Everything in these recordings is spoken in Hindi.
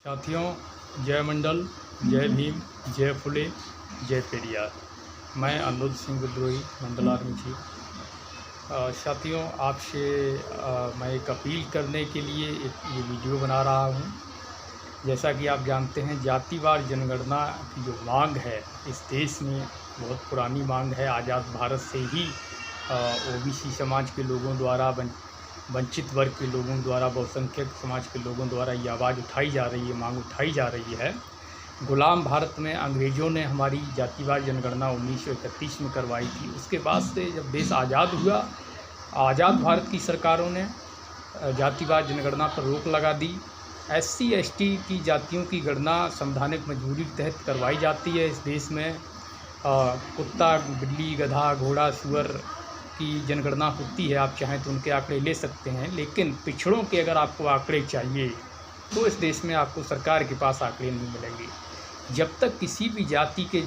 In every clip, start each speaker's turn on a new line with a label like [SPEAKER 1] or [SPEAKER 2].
[SPEAKER 1] साथियों, जय मंडल, जय भीम, जय फुले, जय पेरियार। मैं अनुरुद्ध सिंह विद्रोही, मंडल आर्मी चीफ। साथियों, आपसे मैं एक अपील करने के लिए ये वीडियो बना रहा हूँ। जैसा कि आप जानते हैं, जातिवार जनगणना की जो मांग है इस देश में बहुत पुरानी मांग है। आज़ाद भारत से ही ओबीसी समाज के लोगों द्वारा, वंचित वर्ग के लोगों द्वारा, बहुसंख्यक समाज के लोगों द्वारा ये आवाज़ उठाई जा रही है, मांग उठाई जा रही है। गुलाम भारत में अंग्रेज़ों ने हमारी जातिवार जनगणना 1931 में करवाई थी। उसके बाद से जब देश आज़ाद हुआ, आज़ाद भारत की सरकारों ने जातिवार जनगणना पर रोक लगा दी। SC ST की जातियों की गणना संवैधानिक मजबूरी के तहत करवाई जाती है। इस देश में कुत्ता, बिल्ली, गधा, घोड़ा, सुअर की जनगणना होती है। आप चाहें तो उनके आंकड़े ले सकते हैं, लेकिन पिछड़ों के अगर आपको आंकड़े चाहिए तो इस देश में आपको सरकार के पास आंकड़े नहीं मिलेंगे। जब तक किसी भी जाति के,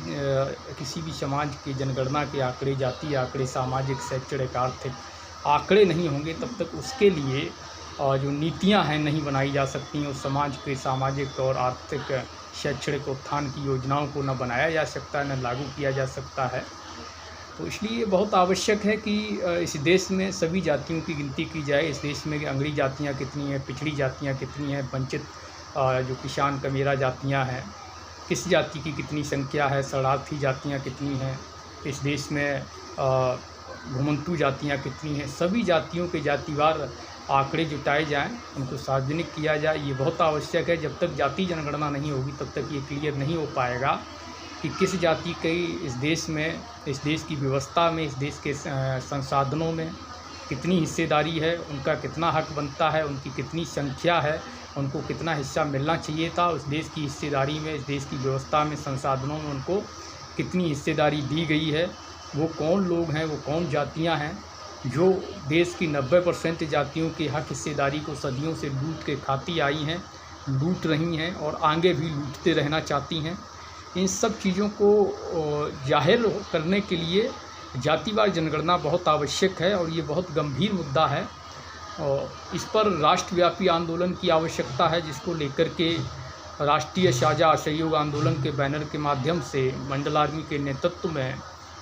[SPEAKER 1] किसी भी समाज के जनगणना के आंकड़े, जाति आंकड़े, सामाजिक, शैक्षणिक, आर्थिक आंकड़े नहीं होंगे, तब तक उसके लिए जो नीतियां हैं नहीं बनाई जा सकती। उस समाज के सामाजिक और आर्थिक, शैक्षणिक उत्थान की योजनाओं को न बनाया जा सकता है, न लागू किया जा सकता है। तो इसलिए बहुत आवश्यक है कि इस देश में सभी जातियों की गिनती की जाए। इस देश में अंगड़ी जातियाँ कितनी हैं, पिछड़ी जातियाँ कितनी हैं, वंचित जो किसान कमेरा जातियाँ हैं, किस जाति की कितनी संख्या है, शरणार्थी जातियाँ कितनी हैं, इस देश में घुमंतू जातियाँ कितनी हैं। सभी जातियों के जातिवार आंकड़े जुटाए जाएं, उनको सार्वजनिक किया जाए। ये बहुत आवश्यक है। जब तक जाति जनगणना नहीं होगी तब तक ये क्लियर नहीं हो पाएगा कि किस जाति की इस देश में, इस देश की व्यवस्था में, इस देश के संसाधनों में कितनी हिस्सेदारी है, उनका कितना हक बनता है, उनकी कितनी संख्या है, उनको कितना हिस्सा मिलना चाहिए था। उस देश की हिस्सेदारी में, इस देश की व्यवस्था में, संसाधनों में उनको कितनी हिस्सेदारी दी गई है। वो कौन लोग हैं, वो कौन जातियाँ हैं जो देश की 90% जातियों के हक हिस्सेदारी को सदियों से लूट के खाती आई हैं, लूट रही हैं और आगे भी लूटते रहना चाहती हैं। इन सब चीज़ों को जाहिर करने के लिए जातिवार जनगणना बहुत आवश्यक है और ये बहुत गंभीर मुद्दा है। और इस पर राष्ट्रव्यापी आंदोलन की आवश्यकता है, जिसको लेकर के राष्ट्रीय साझा असहयोग आंदोलन के बैनर के माध्यम से मंडल आर्मी के नेतृत्व में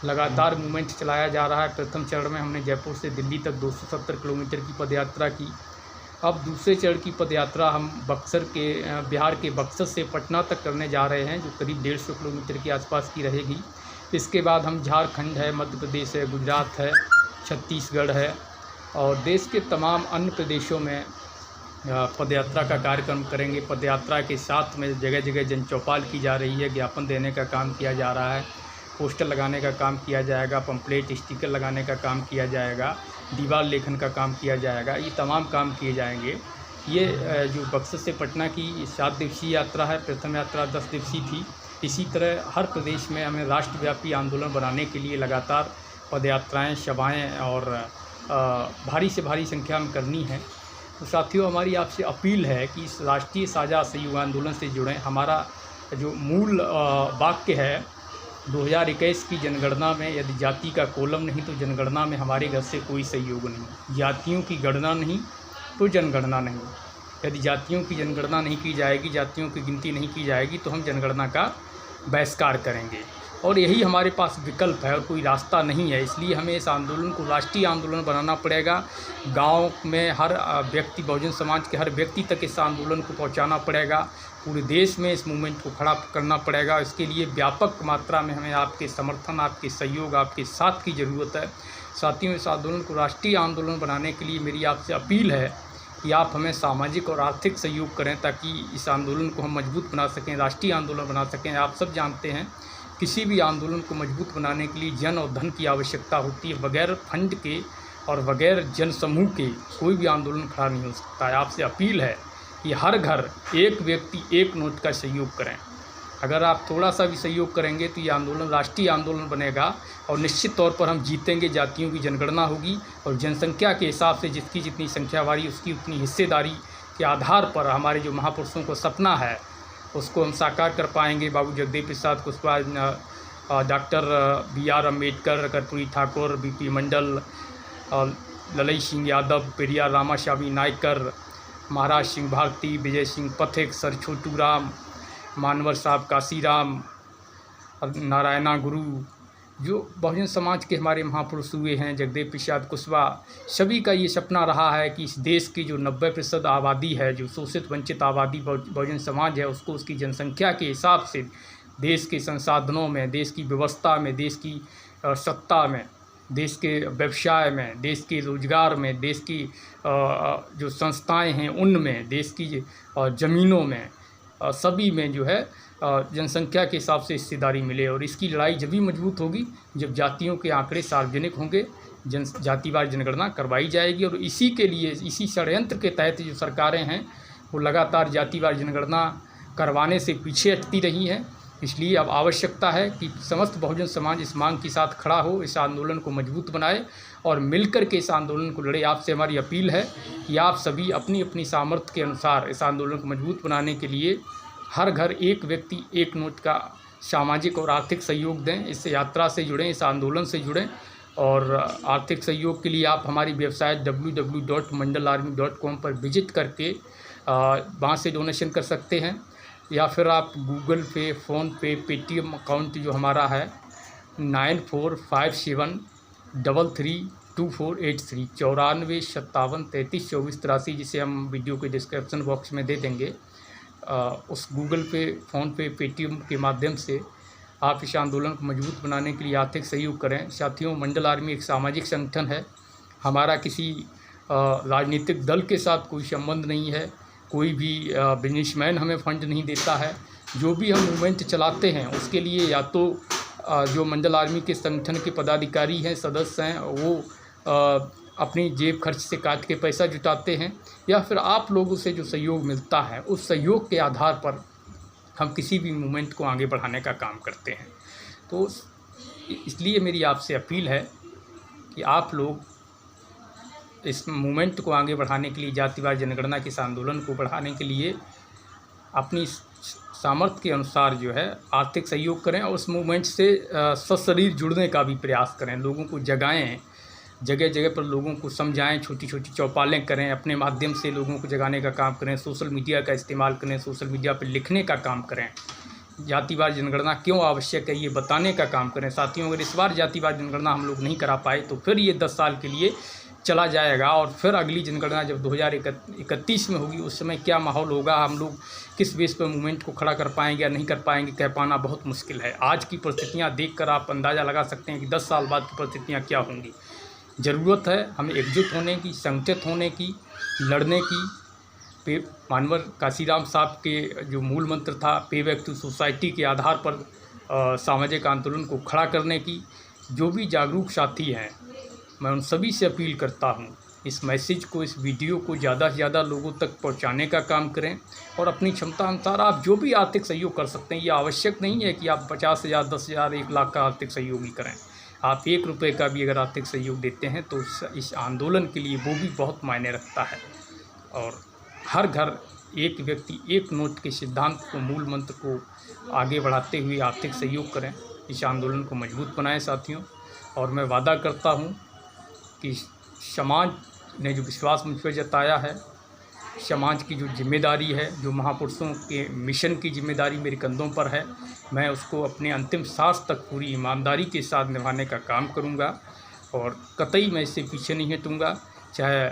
[SPEAKER 1] लगातार मूवमेंट चलाया जा रहा है। प्रथम चरण में हमने जयपुर से दिल्ली तक 270 किलोमीटर की पदयात्रा की। अब दूसरे चरण की पदयात्रा हम बक्सर के, बिहार के बक्सर से पटना तक करने जा रहे हैं, जो करीब 150 किलोमीटर के आसपास की रहेगी। इसके बाद हम झारखंड है, मध्य प्रदेश है, गुजरात है, छत्तीसगढ़ है और देश के तमाम अन्य प्रदेशों में पदयात्रा का कार्यक्रम करेंगे। पदयात्रा के साथ में जगह जगह जन चौपाल की जा रही है, ज्ञापन देने का काम किया जा रहा है, पोस्टर लगाने का काम किया जाएगा, पंपलेट, स्टिकर लगाने का काम किया जाएगा, दीवार लेखन का काम किया जाएगा। ये तमाम काम किए जाएंगे। ये जो बक्सर से पटना की 7 दिवसीय यात्रा है, प्रथम यात्रा 10 दिवसीय थी। इसी तरह हर प्रदेश में हमें राष्ट्रव्यापी आंदोलन बनाने के लिए लगातार पदयात्राएं, सभाएं और भारी से भारी संख्या में करनी है। तो साथियों, हमारी आपसे अपील है कि इस राष्ट्रीय साझा असहयोग आंदोलन से जुड़ें। हमारा जो मूल वाक्य है 2021 की जनगणना में, यदि जाति का कोलम नहीं तो जनगणना में हमारे घर से कोई सहयोग नहीं। जातियों की गणना नहीं तो जनगणना नहीं। यदि जातियों की जनगणना नहीं की जाएगी, जातियों की गिनती नहीं की जाएगी, तो हम जनगणना का बहिष्कार करेंगे। और यही हमारे पास विकल्प है और कोई रास्ता नहीं है। इसलिए हमें इस आंदोलन को राष्ट्रीय आंदोलन बनाना पड़ेगा। गांव में हर व्यक्ति, बहुजन समाज के हर व्यक्ति तक इस आंदोलन को पहुंचाना पड़ेगा। पूरे देश में इस मूवमेंट को खड़ा करना पड़ेगा। इसके लिए व्यापक मात्रा में हमें आपके समर्थन, आपके सहयोग, आपके साथ की ज़रूरत है। साथियों, इस आंदोलन को राष्ट्रीय आंदोलन बनाने के लिए मेरी आपसे अपील है कि आप हमें सामाजिक और आर्थिक सहयोग करें, ताकि इस आंदोलन को हम मजबूत बना सकें, राष्ट्रीय आंदोलन बना सकें। आप सब जानते हैं, किसी भी आंदोलन को मजबूत बनाने के लिए जन और धन की आवश्यकता होती है। बगैर फंड के और बगैर जन समूह के कोई भी आंदोलन खड़ा नहीं हो सकता है। आपसे अपील है कि हर घर एक व्यक्ति एक नोट का सहयोग करें। अगर आप थोड़ा सा भी सहयोग करेंगे तो ये आंदोलन राष्ट्रीय आंदोलन बनेगा और निश्चित तौर पर हम जीतेंगे। जातियों की जनगणना होगी और जनसंख्या के हिसाब से जिसकी जितनी संख्या वारी, उसकी उतनी हिस्सेदारी के आधार पर हमारे जो महापुरुषों को सपना है उसको हम साकार कर पाएंगे। Babu Jagdev Prasad Kushwaha, doctor BR Ambedkar, Karpoori Thakur, BP Mandal, Lalai Singh Yadav, Periyar Ramasamy Naicker, Maharaj Singh Bharti, Vijay Singh Pathik, sir Chhotu Ram, मानवर साहब काशीराम, नारायणा गुरु, जो बहुजन समाज के हमारे महापुरुष हुए हैं, जगदेव प्रसाद कुशवाहा, सभी का ये सपना रहा है कि इस देश की जो 90% आबादी है, जो शोषित वंचित आबादी बहुजन समाज है, उसको उसकी जनसंख्या के हिसाब से देश के संसाधनों में, देश की व्यवस्था में, देश की सत्ता में, देश के व्यवसाय में, देश के रोजगार में, देश की जो संस्थाएं हैं उनमें, देश की ज़मीनों में, सभी में जो है जनसंख्या के हिसाब से हिस्सेदारी मिले। और इसकी लड़ाई जब भी मजबूत होगी जब जातियों के आंकड़े सार्वजनिक होंगे, जातिवार जनगणना करवाई जाएगी। और इसी के लिए, इसी षड्यंत्र के तहत जो सरकारें हैं वो लगातार जातिवार जनगणना करवाने से पीछे हटती रही हैं। इसलिए अब आवश्यकता है कि समस्त बहुजन समाज इस मांग के साथ खड़ा हो, इस आंदोलन को मजबूत बनाए और मिलकर के इस आंदोलन को लड़े। आपसे हमारी अपील है कि आप सभी अपनी अपनी सामर्थ्य के अनुसार इस आंदोलन को मजबूत बनाने के लिए हर घर एक व्यक्ति एक नोट का सामाजिक और आर्थिक सहयोग दें। इस यात्रा से जुड़ें, इस आंदोलन से जुड़ें। और आर्थिक सहयोग के लिए आप हमारी वेबसाइट www.mandalarmy.com पर विजिट करके वहाँ से डोनेशन कर सकते हैं, या फिर आप गूगल पे, फ़ोनपे, पेटीएम अकाउंट जो हमारा है 9457332483 9457332483, जिसे हम वीडियो के डिस्क्रिप्शन बॉक्स में दे देंगे। उस गूगल पे, फ़ोनपे, पेटीएम के माध्यम से आप इस आंदोलन को मजबूत बनाने के लिए आर्थिक सहयोग करें। साथियों, मंडल आर्मी एक सामाजिक संगठन है। हमारा किसी राजनीतिक दल के साथ कोई संबंध नहीं है, कोई भी बिजनेसमैन हमें फंड नहीं देता है। जो भी हम मूवमेंट चलाते हैं उसके लिए या तो जो मंडल आर्मी के संगठन के पदाधिकारी हैं, सदस्य हैं, वो अपनी जेब खर्च से काट के पैसा जुटाते हैं, या फिर आप लोगों से जो सहयोग मिलता है उस सहयोग के आधार पर हम किसी भी मूवमेंट को आगे बढ़ाने का काम करते हैं। तो इसलिए मेरी आपसे अपील है कि आप लोग इस मूवमेंट को आगे बढ़ाने के लिए, जातिवार जनगणना के इस आंदोलन को बढ़ाने के लिए अपनी सामर्थ्य के अनुसार जो है आर्थिक सहयोग करें और उस मूवमेंट से सशरीर जुड़ने का भी प्रयास करें। लोगों को जगाएं, जगह जगह पर लोगों को समझाएं, छोटी छोटी चौपालें करें, अपने माध्यम से लोगों को जगाने का काम करें। सोशल मीडिया का इस्तेमाल करें, सोशल मीडिया पर लिखने का काम करें। जातिवार जनगणना क्यों आवश्यक है ये बताने का काम करें। साथियों, अगर इस बार जातिवार जनगणना हम लोग नहीं करा पाए तो फिर ये 10 साल के लिए चला जाएगा, और फिर अगली जनगणना जब 2031 में होगी उस समय क्या माहौल होगा, हम लोग किस बेस पर मूवमेंट को खड़ा कर पाएंगे या नहीं कर पाएंगे, कह पाना बहुत मुश्किल है। आज की परिस्थितियां देखकर आप अंदाज़ा लगा सकते हैं कि 10 साल बाद की परिस्थितियां क्या होंगी। ज़रूरत है हमें एकजुट होने की, संगठित होने की, लड़ने की। मानवर काशीराम साहब के जो मूल मंत्र था, पे बैक टू सोसाइटी के आधार पर सामाजिक आंदोलन को खड़ा करने की। जो भी जागरूक साथी हैं, मैं उन सभी से अपील करता हूं, इस मैसेज को, इस वीडियो को ज़्यादा से ज़्यादा लोगों तक पहुंचाने का काम करें। और अपनी क्षमता अनुसार आप जो भी आर्थिक सहयोग कर सकते हैं, ये आवश्यक नहीं है कि आप 50,000, 10,000, 1 लाख का आर्थिक सहयोग ही करें। आप 1 रुपये का भी अगर आर्थिक सहयोग देते हैं तो इस आंदोलन के लिए वो भी बहुत मायने रखता है। और हर घर एक व्यक्ति एक नोट के सिद्धांत को, मूल मंत्र को आगे बढ़ाते हुए आर्थिक सहयोग करें, इस आंदोलन को मजबूत बनाएं साथियों। और मैं वादा करता हूं कि समाज ने जो विश्वास मुझ पर जताया है, समाज की जो जिम्मेदारी है, जो महापुरुषों के मिशन की जिम्मेदारी मेरे कंधों पर है, मैं उसको अपने अंतिम सांस तक पूरी ईमानदारी के साथ निभाने का काम करूंगा। और कतई मैं इससे पीछे नहीं हटूंगा, चाहे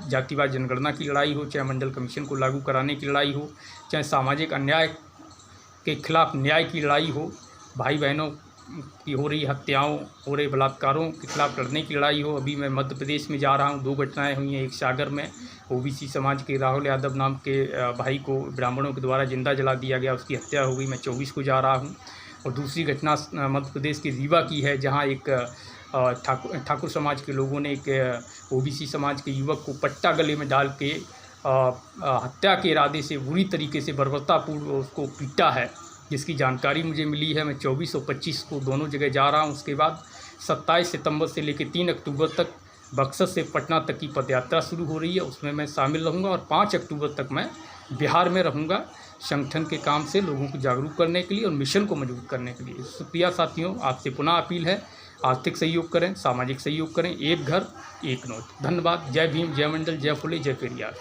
[SPEAKER 1] जातिवार जनगणना की लड़ाई हो, चाहे मंडल कमीशन को लागू कराने की लड़ाई हो, चाहे सामाजिक अन्याय के खिलाफ न्याय की लड़ाई हो, भाई बहनों की हो रही हत्याओं, हो रहे बलात्कारों के खिलाफ लड़ने की लड़ाई हो। अभी मैं मध्य प्रदेश में जा रहा हूँ, 2 घटनाएं हुई हैं। एक सागर में ओबीसी समाज के राहुल यादव नाम के भाई को ब्राह्मणों के द्वारा जिंदा जला दिया गया, उसकी हत्या हो गई। मैं 24 को जा रहा हूँ। और दूसरी घटना मध्य प्रदेश के रीवा की है, जहाँ एक ठाकुर समाज के लोगों ने एक ओबीसी समाज के युवक को पट्टा गले में डाल के हत्या के इरादे से बुरी तरीके से बर्बरतापूर्ण उसको पीटा है, जिसकी जानकारी मुझे मिली है। मैं 24 और 25 को दोनों जगह जा रहा हूं। उसके बाद 27 सितंबर से लेकर 3 अक्टूबर तक बक्सर से पटना तक की पदयात्रा शुरू हो रही है, उसमें मैं शामिल रहूंगा। और 5 अक्टूबर तक मैं बिहार में रहूंगा, संगठन के काम से लोगों को जागरूक करने के लिए और मिशन को मजबूत करने के लिए। शुक्रिया साथियों, आपसे पुनः अपील है, आर्थिक सहयोग करें, सामाजिक सहयोग करें, एक घर एक नोट। धन्यवाद। जय भीम, जय मंडल, जय फुले, जय पेरियार।